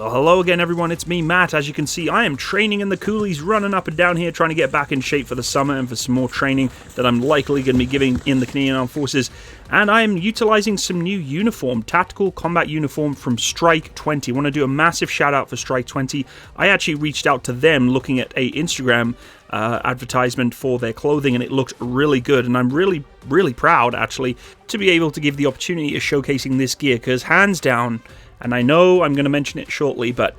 Well, hello again everyone, it's me Matt. As you can see, I am training in the coolies, running up and down here, trying to get back in shape for the summer and for some more training that I'm likely going to be giving in the Canadian Armed Forces. And I am utilizing some new uniform, tactical combat uniform from Strike 20. I want to do a massive shout out for Strike 20. I actually reached out to them looking at a Instagram advertisement for their clothing, and it looked really good, and I'm really proud actually to be able to give the opportunity of showcasing this gear, because hands down, and I know I'm going to mention it shortly, but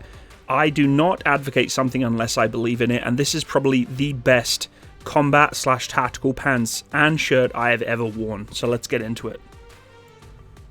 I do not advocate something unless I believe in it, and this is probably the best combat/tactical pants and shirt I have ever worn. So let's get into it.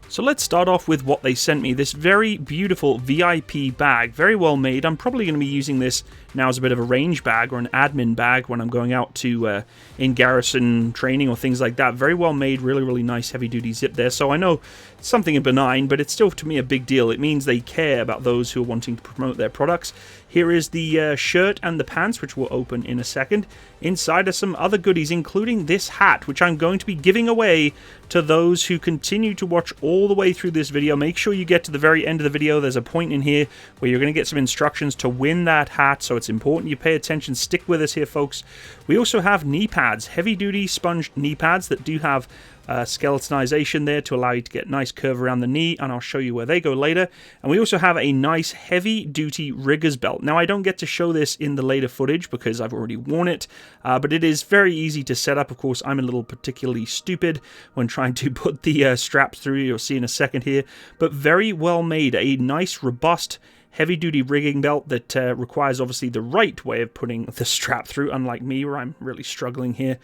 So let's start off with what they sent me. This very beautiful VIP bag, very well made. I'm probably going to be using this now as a bit of a range bag or an admin bag when I'm going out to in garrison training or things like that. Very well made, really nice heavy duty zip there. So I know it's something benign, but it's still to me a big deal. It means they care about those who are wanting to promote their products. Here is the shirt and the pants, which we'll open in a second. Inside are some other goodies, including this hat, which I'm going to be giving away to those who continue to watch all the way through this video. Make sure you get to the very end of the video. There's a point in here where you're going to get some instructions to win that hat, so it's important you pay attention. Stick with us here, folks. We also have knee pads, heavy-duty sponge knee pads that do have skeletonization there to allow you to get a nice curve around the knee, and I'll show you where they go later. And we also have a nice heavy-duty rigger's belt. Now, I don't get to show this in the later footage because I've already worn it, but it is very easy to set up. Of course, I'm a little particularly stupid when trying to put the straps through. You'll see in a second here, but very well made. A nice, robust, heavy-duty rigging belt that requires, obviously, the right way of putting the strap through, unlike me, where I'm really struggling here.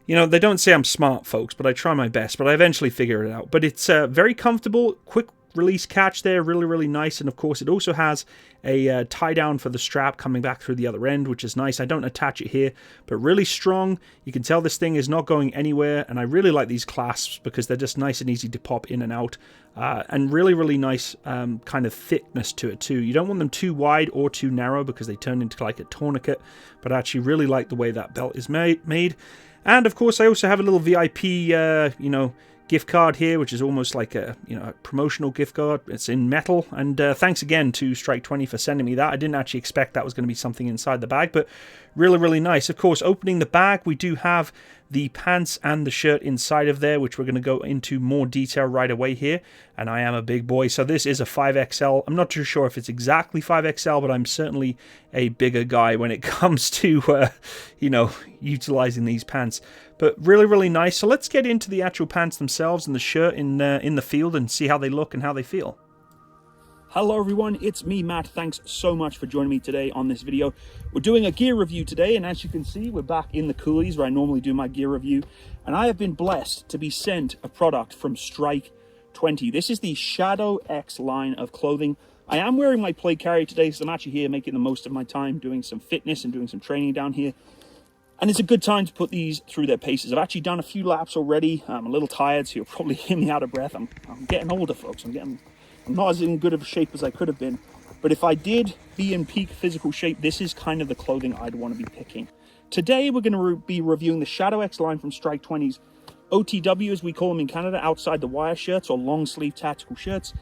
You know, they don't say I'm smart, folks, but I try my best, but I eventually figure it out. But it's very comfortable, quick release catch there, really nice. And of course, it also has a tie down for the strap coming back through the other end, which is nice. I don't attach it here, but really strong. You can tell this thing is not going anywhere, and I really like these clasps because they're just nice and easy to pop in and out, and really nice kind of thickness to it too. You don't want them too wide or too narrow because they turn into like a tourniquet, but I actually really like the way that belt is made. And of course, I also have a little VIP, gift card here, which is almost like a, a promotional gift card. It's in metal, and thanks again to Strike 20 for sending me that. I didn't actually expect that was going to be something inside the bag, but really nice. Of course, opening the bag, we do have the pants and the shirt inside of there, which we're going to go into more detail right away here. And I am a big boy, so this is a 5XL. I'm not too sure if it's exactly 5XL, but I'm certainly a bigger guy when it comes to, utilizing these pants. But really nice. So let's get into the actual pants themselves and the shirt in the field and see how they look and how they feel. Hello everyone, it's me Matt. Thanks so much for joining me today on this video. We're doing a gear review today, and as you can see, we're back in the coolies where I normally do my gear review, and I have been blessed to be sent a product from Strike 20. This is the Shadow X line of clothing. I am wearing my plate carrier today, so I'm actually here making the most of my time doing some fitness and doing some training down here. And it's a good time to put these through their paces. I've actually done a few laps already. I'm a little tired, so you'll probably hear me out of breath. I'm getting older, folks. I'm not as in good of a shape as I could have been. But if I did be in peak physical shape, this is kind of the clothing I'd want to be picking. Today, we're going to be reviewing the Shadow X line from Strike 20's OTW, as we call them in Canada, outside the wire shirts or long sleeve tactical shirts,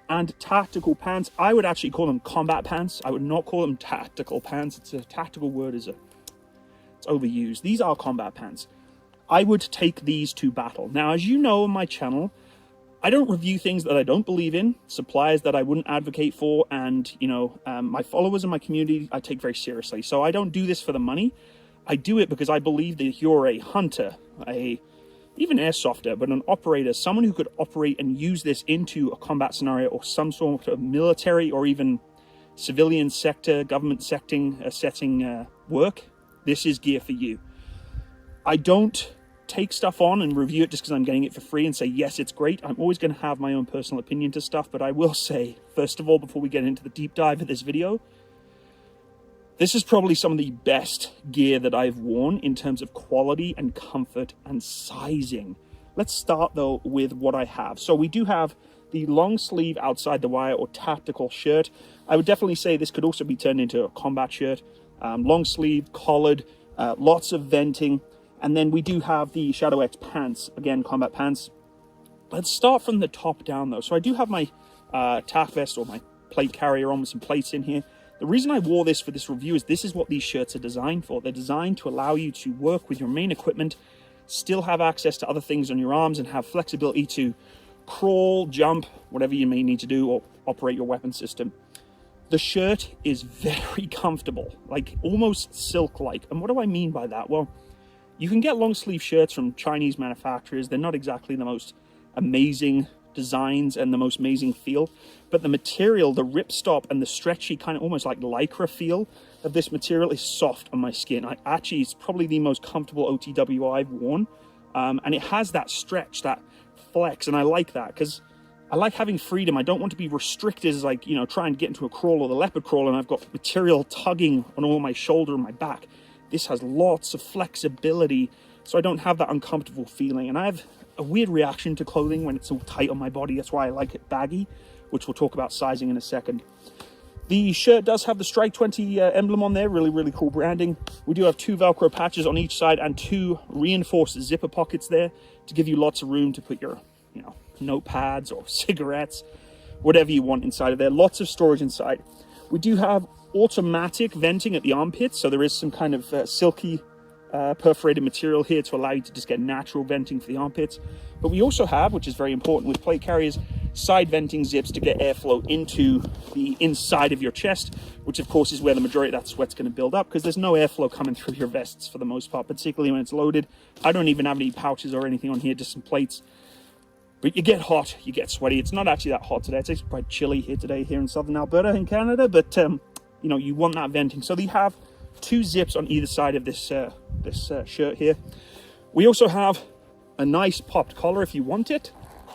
and tactical pants. I would actually call them combat pants. I would not call them tactical pants. It's a tactical word, it's overused. These are combat pants. I would take these to battle. Now, as you know on my channel, I don't review things that I don't believe in, suppliers that I wouldn't advocate for, and, my followers and my community I take very seriously. So I don't do this for the money. I do it because I believe that if you're a hunter, even airsofter, but an operator, someone who could operate and use this into a combat scenario or some sort of military or even civilian sector, government setting work, this is gear for you. I don't take stuff on and review it just because I'm getting it for free and say, yes, it's great. I'm always going to have my own personal opinion to stuff, but I will say, first of all, before we get into the deep dive of this video, this is probably some of the best gear that I've worn in terms of quality and comfort and sizing. Let's start, though, with what I have. So we do have the long sleeve outside the wire or tactical shirt. I would definitely say this could also be turned into a combat shirt. Long sleeve, collared, lots of venting. And then we do have the Shadow X pants, again, combat pants. Let's start from the top down, though. So I do have my tack vest or my plate carrier on with some plates in here. The reason I wore this for this review is this is what these shirts are designed for. They're designed to allow you to work with your main equipment, still have access to other things on your arms, and have flexibility to crawl, jump, whatever you may need to do, or operate your weapon system. The shirt is very comfortable, like almost silk-like. And what do I mean by that? Well, you can get long sleeve shirts from Chinese manufacturers. They're not exactly the most amazing designs and the most amazing feel, but the material, the ripstop and the stretchy kind of almost like lycra feel of this material is soft on my skin. Actually, it's probably the most comfortable OTW I've worn, and it has that stretch, that flex, and I like that because I like having freedom. I don't want to be restricted as like, try and get into a crawl or the leopard crawl and I've got material tugging on all my shoulder and my back. This has lots of flexibility, so I don't have that uncomfortable feeling. And I have a weird reaction to clothing when it's all tight on my body. That's why I like it baggy, which we'll talk about sizing in a second. The shirt does have the Strike 20 emblem on there, really, really cool branding. We do have 2 Velcro patches on each side and 2 reinforced zipper pockets there to give you lots of room to put your, notepads or cigarettes, whatever you want inside of there. Lots of storage inside. We do have automatic venting at the armpits, so there is some kind of silky perforated material here to allow you to just get natural venting for the armpits. But we also have, which is very important with plate carriers, side venting zips to get airflow into the inside of your chest, which of course is where the majority of that sweat's going to build up, because there's no airflow coming through your vests for the most part, particularly when it's loaded. I don't even have any pouches or anything on here, just some plates. But you get hot, you get sweaty. It's not actually that hot today. It's actually quite chilly here today, here in southern Alberta in Canada, but you want that venting. So you have 2 zips on either side of this shirt here. We also have a nice popped collar if you want it.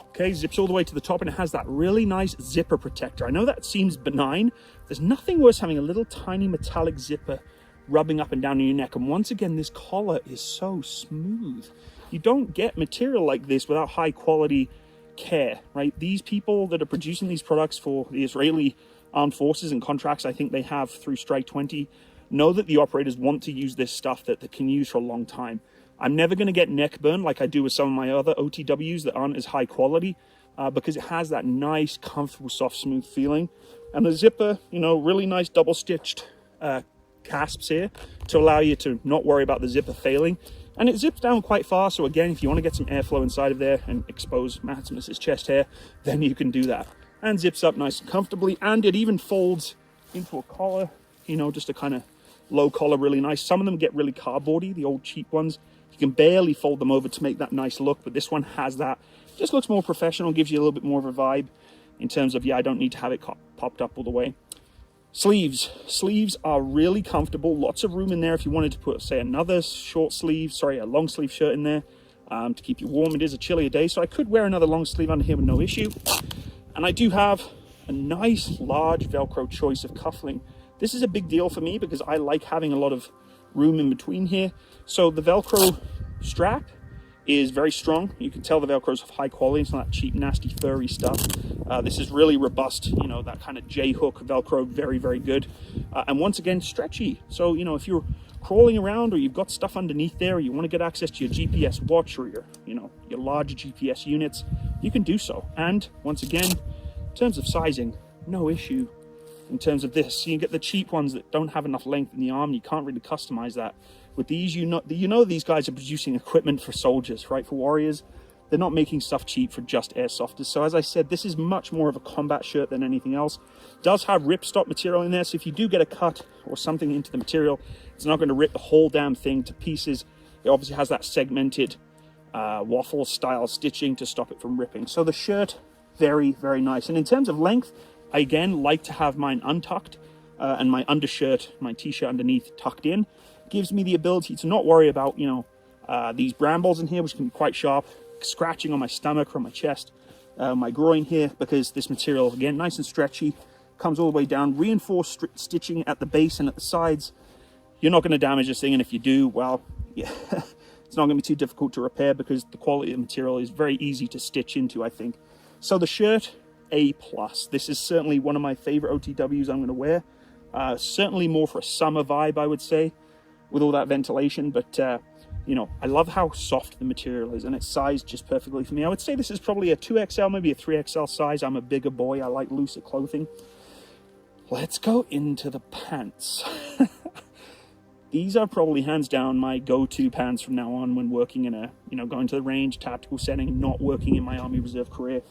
Okay, zips all the way to the top, and it has that really nice zipper protector. I know that seems benign. There's nothing worse having a little tiny metallic zipper rubbing up and down your neck. And once again, this collar is so smooth. You don't get material like this without high quality care, right? These people that are producing these products for the Israeli armed forces and contracts I think they have through Strike 20 know that the operators want to use this stuff that they can use for a long time. I'm never going to get neck burn like I do with some of my other OTWs that aren't as high quality because it has that nice, comfortable, soft, smooth feeling. And the zipper, really nice double stitched clasps here to allow you to not worry about the zipper failing. And it zips down quite far, so again, if you want to get some airflow inside of there and expose Matsimus's chest hair, then you can do that. And zips up nice and comfortably, and it even folds into a collar, just a kind of low collar, really nice. Some of them get really cardboardy, the old cheap ones. You can barely fold them over to make that nice look, but this one has that. Just looks more professional, gives you a little bit more of a vibe in terms of, I don't need to have it popped up all the way. Sleeves are really comfortable, lots of room in there if you wanted to put, say, another a long sleeve shirt in there to keep you warm. It is a chillier day, so I could wear another long sleeve under here with no issue. And I do have a nice large Velcro choice of cuffling. This is a big deal for me because I like having a lot of room in between here. So the Velcro strap is very strong. You can tell the Velcro is of high quality. It's not that cheap, nasty, furry stuff. This is really robust, that kind of J-hook Velcro, very, very good. And once again, stretchy. So, if you're crawling around or you've got stuff underneath there, or you want to get access to your GPS watch or your larger GPS units, you can do so. And once again, in terms of sizing, no issue in terms of this. So you get the cheap ones that don't have enough length in the arm. You can't really customize that. With these, these guys are producing equipment for soldiers, right? For warriors. They're not making stuff cheap for just airsofters. So as I said, this is much more of a combat shirt than anything else. It does have ripstop material in there, so if you do get a cut or something into the material, it's not going to rip the whole damn thing to pieces. It obviously has that segmented waffle style stitching to stop it from ripping. So the shirt, very, very nice. And in terms of length, I again like to have mine untucked and my undershirt, my t-shirt underneath tucked in. Gives me the ability to not worry about, these brambles in here, which can be quite sharp, scratching on my stomach or my chest, my groin here, because this material, again, nice and stretchy, comes all the way down, reinforced stitching at the base and at the sides. You're not going to damage this thing, and if you do, well, yeah, it's not going to be too difficult to repair because the quality of the material is very easy to stitch into, I think. So the shirt, A+. This is certainly one of my favorite OTWs I'm going to wear. Certainly more for a summer vibe, I would say, with all that ventilation, but I love how soft the material is, and it's sized just perfectly for me. I would say this is probably a 2XL, maybe a 3XL size. I'm a bigger boy. I like looser clothing. let's go into the pants. These are probably hands down my go-to pants from now on when working in a, going to the range, tactical setting, not working in my Army Reserve career.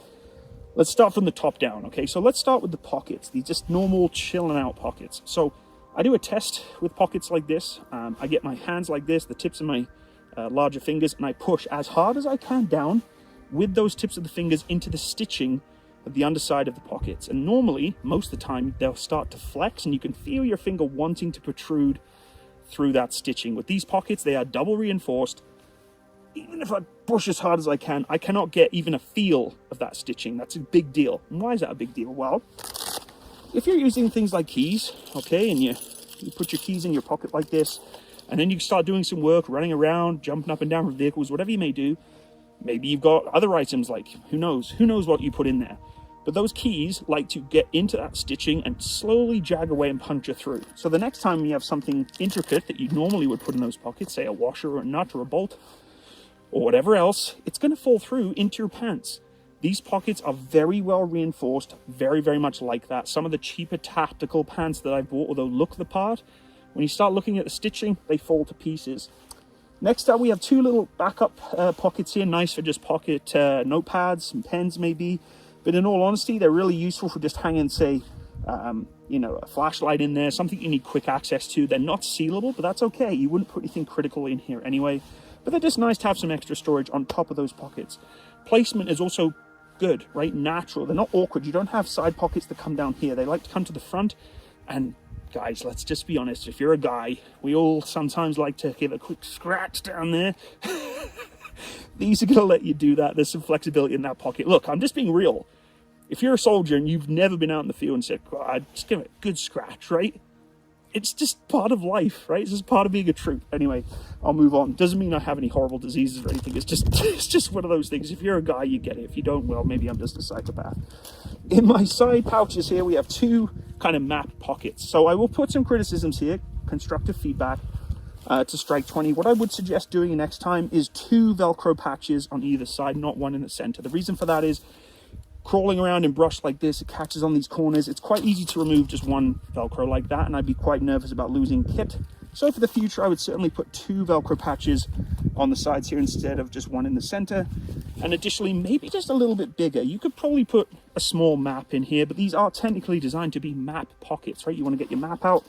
Let's start from the top down, okay? So let's start with the pockets, these just normal chilling out pockets. So I do a test with pockets like this. I get my hands like this, the tips of my larger fingers, and I push as hard as I can down with those tips of the fingers into the stitching of the underside of the pockets. And normally, most of the time, they'll start to flex and you can feel your finger wanting to protrude through that stitching. With these pockets, they are double reinforced. Even if I push as hard as I can, I cannot get even a feel of that stitching. That's a big deal. And why is that a big deal? Well, if you're using things like keys, okay, and you put your keys in your pocket like this, and then you start doing some work, running around, jumping up and down from vehicles, whatever you may do, maybe you've got other items like, who knows what you put in there. But those keys like to get into that stitching and slowly jag away and puncture through. So the next time you have something intricate that you normally would put in those pockets, say a washer or a nut or a bolt or whatever else, it's going to fall through into your pants. These pockets are very well reinforced, very, very much like that. Some of the cheaper tactical pants that I've bought, although look the part, when you start looking at the stitching, they fall to pieces. Next up, we have two little backup pockets here, nice for just pocket notepads, some pens maybe. But in all honesty, they're really useful for just hanging, say, a flashlight in there, something you need quick access to. They're not sealable, but that's okay. You wouldn't put anything critical in here anyway. But they're just nice to have some extra storage on top of those pockets. Placement is also good, right? Natural. They're not awkward. You don't have side pockets that come down here. They like to come to the front. And guys, let's just be honest. If you're a guy, we all sometimes like to give a quick scratch down there. These are going to let you do that. There's some flexibility in that pocket. Look, I'm just being real. If you're a soldier and you've never been out in the field and said, God, just give it a good scratch, right? It's just part of life, right? It's just part of being a troop. Anyway, I'll move on. Doesn't mean I have any horrible diseases or anything. It's just one of those things. If you're a guy, you get it. If you don't, well, maybe I'm just a psychopath. In my side pouches here, we have two kind of map pockets. So I will put some criticisms here, constructive feedback. To strike 20, what I would suggest doing next time is two Velcro patches on either side, not one in the center. The reason for that is crawling around in brush like this, it catches on these corners. It's quite easy to remove just one Velcro like that, and I'd be quite nervous about losing kit. So for the future, I would certainly put two Velcro patches on the sides here instead of just one in the center. And additionally, maybe just a little bit bigger. You could probably put a small map in here, but these are technically designed to be map pockets, right? You want to get your map out.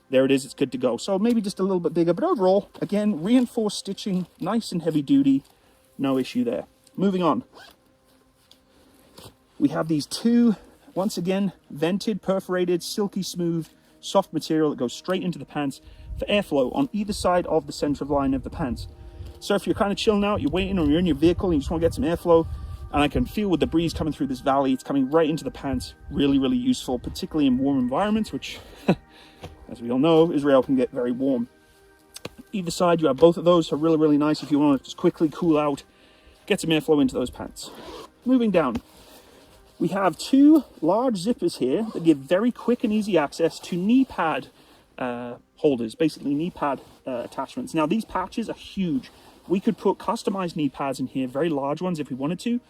There it is, it's good to go. So maybe just a little bit bigger, but overall, again, reinforced stitching, nice and heavy duty, no issue there. Moving on. We have these two, once again, vented, perforated, silky smooth, soft material that goes straight into the pants for airflow on either side of the center of line of the pants. So if you're kind of chilling out, you're waiting or you're in your vehicle and you just want to get some airflow, and I can feel with the breeze coming through this valley, it's coming right into the pants, really, really useful, particularly in warm environments, which... as we all know, Israel can get very warm. Either side, you have both of those, so really, really nice if you want to just quickly cool out, get some airflow into those pants. Moving down, we have two large zippers here that give very quick and easy access to knee pad holders, basically knee pad attachments. Now, these patches are huge. We could put customized knee pads in here, very large ones if we wanted to.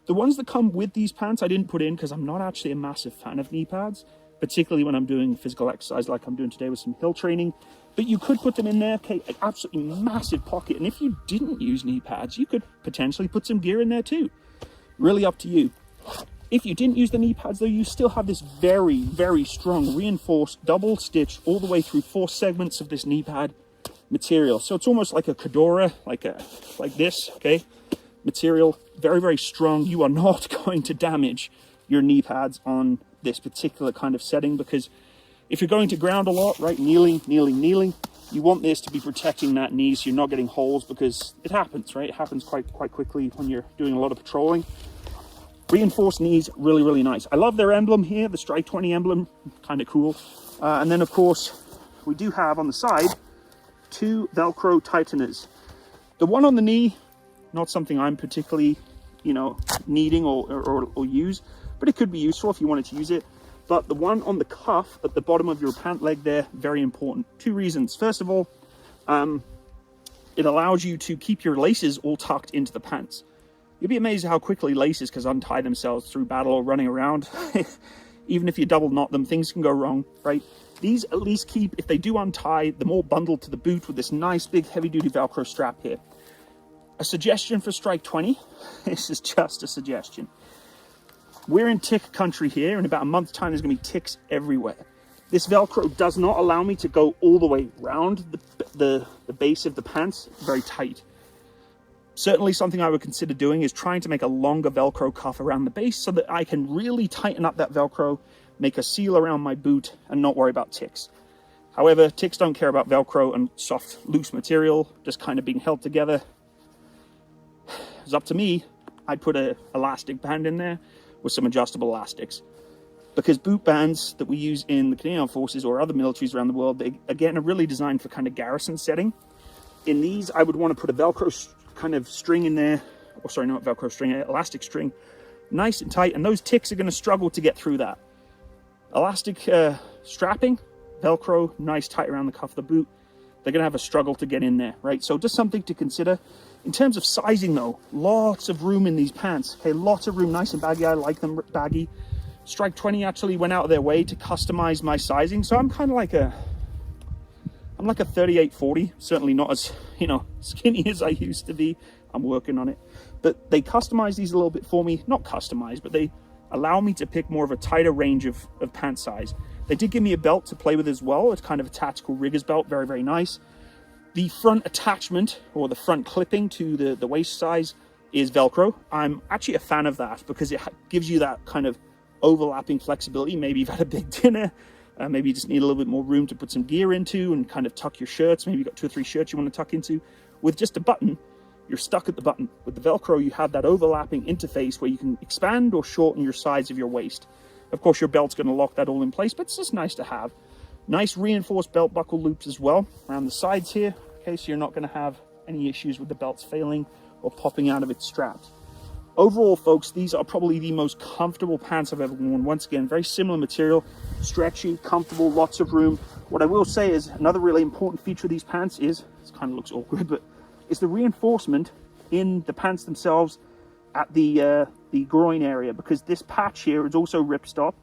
The ones that come with these pants I didn't put in because I'm not actually a massive fan of knee pads, particularly when I'm doing physical exercise like I'm doing today with some hill training. But you could put them in there, okay, an absolutely massive pocket. And if you didn't use knee pads, you could potentially put some gear in there too. Really up to you. If you didn't use the knee pads though, you still have this very, very strong reinforced double stitch all the way through 4 segments of this knee pad material. So it's almost like a fedora, like this, okay? Material, very, very strong. You are not going to damage your knee pads on this particular kind of setting, because if you're going to ground a lot, right, kneeling, you want this to be protecting that knee so you're not getting holes, because it happens, right? It happens quite quickly when you're doing a lot of patrolling. Reinforced knees, really, really nice. I love their emblem here, the Strike 20 emblem, kind of cool. And then, of course, we do have on the side 2 Velcro tighteners. The one on the knee, not something I'm particularly, needing or use, but it could be useful if you wanted to use it. But the one on the cuff at the bottom of your pant leg there, very important. 2 reasons. First of all, it allows you to keep your laces all tucked into the pants. You'll be amazed how quickly laces can untie themselves through battle or running around. even if you double knot them, things can go wrong, right? These at least keep, if they do untie, they're more bundled to the boot with this nice big heavy-duty Velcro strap here. A suggestion for Strike 20, this is just a suggestion. We're in tick country here. In about a month's time, there's going to be ticks everywhere. This Velcro does not allow me to go all the way around the base of the pants, very tight. Certainly something I would consider doing is trying to make a longer Velcro cuff around the base so that I can really tighten up that Velcro, make a seal around my boot, and not worry about ticks. However, ticks don't care about Velcro and soft, loose material, just kind of being held together. If it's up to me, I'd put an elastic band in there with some adjustable elastics. Because boot bands that we use in the Canadian Armed Forces or other militaries around the world, they, again, are really designed for kind of garrison setting. In these, I would want to put a Velcro kind of string in there, or sorry, not Velcro string, elastic string, nice and tight, and those ticks are going to struggle to get through that. Elastic strapping, Velcro, nice tight around the cuff of the boot, they're going to have a struggle to get in there, right? So just something to consider. In terms of sizing though, lots of room in these pants. Okay, lots of room, nice and baggy. I like them baggy. Strike 20 actually went out of their way to customize my sizing, so I'm kind of like a 38-40, certainly not as, skinny as I used to be. I'm working on it. But they customize these a little bit for me. Not customized, but they allow me to pick more of a tighter range of pant size. They did give me a belt to play with as well. It's kind of a tactical rigger's belt, very, very nice. The front attachment, or the front clipping to the waist size, is Velcro. I'm actually a fan of that because it gives you that kind of overlapping flexibility. Maybe you've had a big dinner, maybe you just need a little bit more room to put some gear into and kind of tuck your shirts. Maybe you've got 2 or 3 shirts you want to tuck into. With just a button, you're stuck at the button. With the Velcro, you have that overlapping interface where you can expand or shorten your size of your waist. Of course, your belt's going to lock that all in place, but it's just nice to have. Nice reinforced belt buckle loops as well around the sides here, okay, so you're not going to have any issues with the belts failing or popping out of its straps. Overall, folks, these are probably the most comfortable pants I've ever worn. Once again, very similar material, stretchy, comfortable, lots of room. What I will say is another really important feature of these pants is, it kind of looks awkward, but it's the reinforcement in the pants themselves at the groin area, because this patch here is also ripstop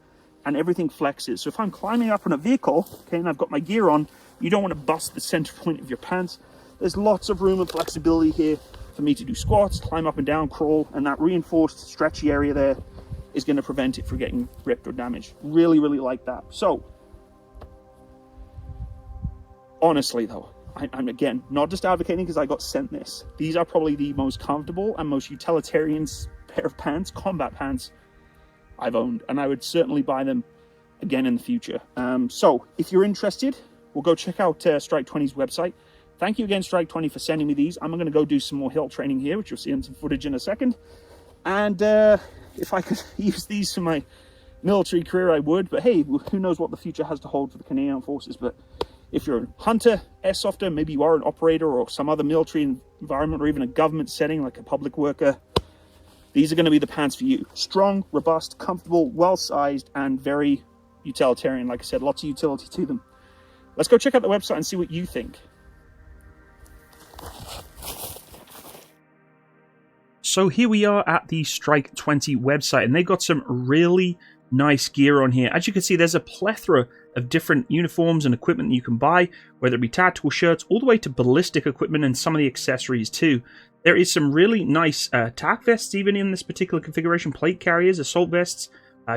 and everything flexes. So if I'm climbing up on a vehicle, okay, and I've got my gear on, you don't want to bust the center point of your pants. There's lots of room and flexibility here for me to do squats, climb up and down, crawl, and that reinforced stretchy area there is going to prevent it from getting ripped or damaged. Really, really like that. So, honestly though, I'm again, not just advocating because I got sent this. These are probably the most comfortable and most utilitarian pair of pants, combat pants, I've owned. And I would certainly buy them again in the future. So, if you're interested, we'll go check out Strike 20's website. Thank you again, Strike 20, for sending me these. I'm going to go do some more hill training here, which you'll see in some footage in a second. And if I could use these for my military career, I would. But hey, who knows what the future has to hold for the Canadian Armed Forces. But if you're a hunter, airsofter, maybe you are an operator or some other military environment or even a government setting like a public worker, these are going to be the pants for you. Strong, robust, comfortable, well-sized, and very utilitarian. Like I said, lots of utility to them. Let's go check out the website and see what you think. So here we are at the Strike 20 website, and they've got some really nice gear on here. As you can see, there's a plethora of different uniforms and equipment you can buy, whether it be tactical shirts, all the way to ballistic equipment and some of the accessories too. There is some really nice tack vests even in this particular configuration, plate carriers, assault vests,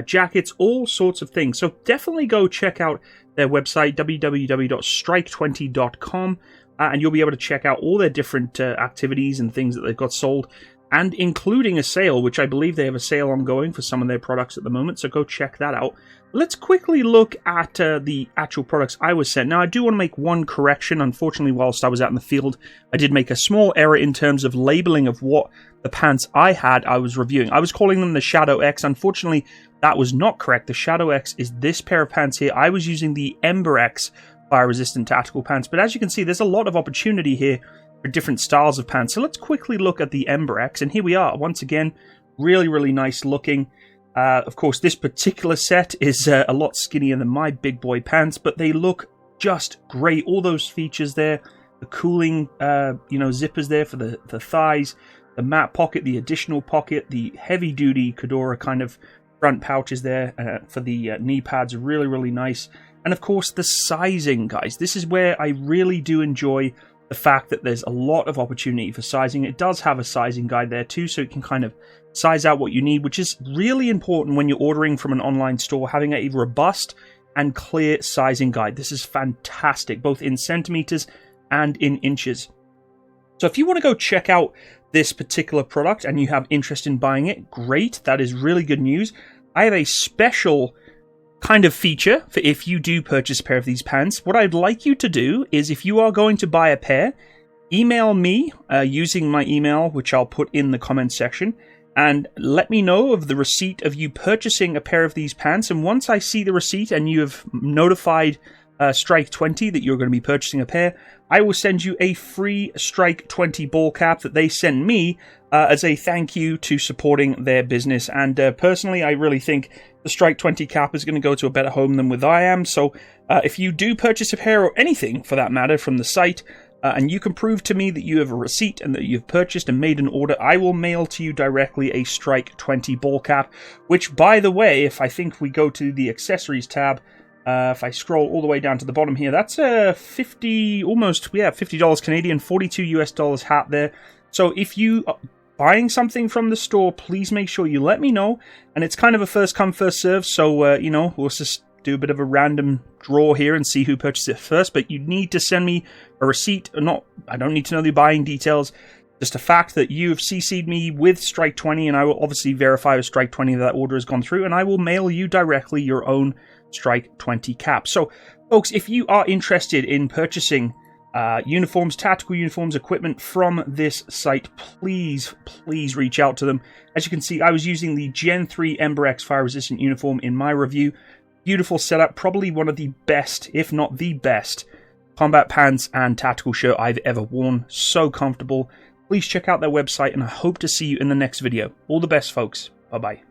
jackets, all sorts of things. So definitely go check out their website, www.strike20.com, and you'll be able to check out all their different activities and things that they've got sold, and including a sale, which I believe they have a sale ongoing for some of their products at the moment, so go check that out. Let's quickly look at the actual products I was sent. Now, I do want to make one correction. Unfortunately, whilst I was out in the field, I did make a small error in terms of labeling of what the pants I was reviewing. I was calling them the Shadow X. Unfortunately, that was not correct. The Shadow X is this pair of pants here. I was using the Ember X fire-resistant tactical pants, but as you can see, there's a lot of opportunity here for different styles of pants. So let's quickly look at the Ember X, and here we are. Once again, really, really nice looking. Of course, this particular set is a lot skinnier than my big boy pants, but they look just great. All those features there, the cooling, zippers there for the thighs, the mat pocket, the additional pocket, the heavy-duty Fedora kind of front pouches there for the knee pads, really, really nice. And of course, the sizing, guys. This is where I really do enjoy the fact that there's a lot of opportunity for sizing. It does have a sizing guide there too, so you can kind of size out what you need, which is really important when you're ordering from an online store, having a robust and clear sizing guide. This is fantastic, both in centimeters and in inches. So if you want to go check out this particular product and you have interest in buying it, great. That is really good news. I have a special kind of feature for if you do purchase a pair of these pants. What I'd like you to do is, if you are going to buy a pair, email me using my email, which I'll put in the comments section, and let me know of the receipt of you purchasing a pair of these pants. And once I see the receipt and you have notified Strike 20 that you're going to be purchasing a pair, I will send you a free Strike 20 ball cap that they send me as a thank you to supporting their business. And personally, I really think the Strike 20 cap is going to go to a better home than with I am. So if you do purchase a pair, or anything for that matter, from the site, and you can prove to me that you have a receipt and that you've purchased and made an order, I will mail to you directly a Strike 20 ball cap, which, by the way, if I think we go to the accessories tab, if I scroll all the way down to the bottom here, that's a $50 Canadian, 42 US dollars hat there. So if you are buying something from the store, please make sure you let me know. And it's kind of a first come, first serve. So, we'll just do a bit of a random draw here and see who purchases it first. But you need to send me a receipt. I don't need to know the buying details. Just a fact that you've CC'd me with Strike 20, and I will obviously verify with Strike 20 that order has gone through, and I will mail you directly your own Strike 20 cap. So, folks, if you are interested in purchasing uniforms, tactical uniforms, equipment from this site, please reach out to them. As you can see, I was using the Gen 3 Ember X fire-resistant uniform in my review. Beautiful setup, probably one of the best, if not the best, combat pants and tactical shirt I've ever worn. So comfortable. Please check out their website, and I hope to see you in the next video. All the best, folks. Bye-bye.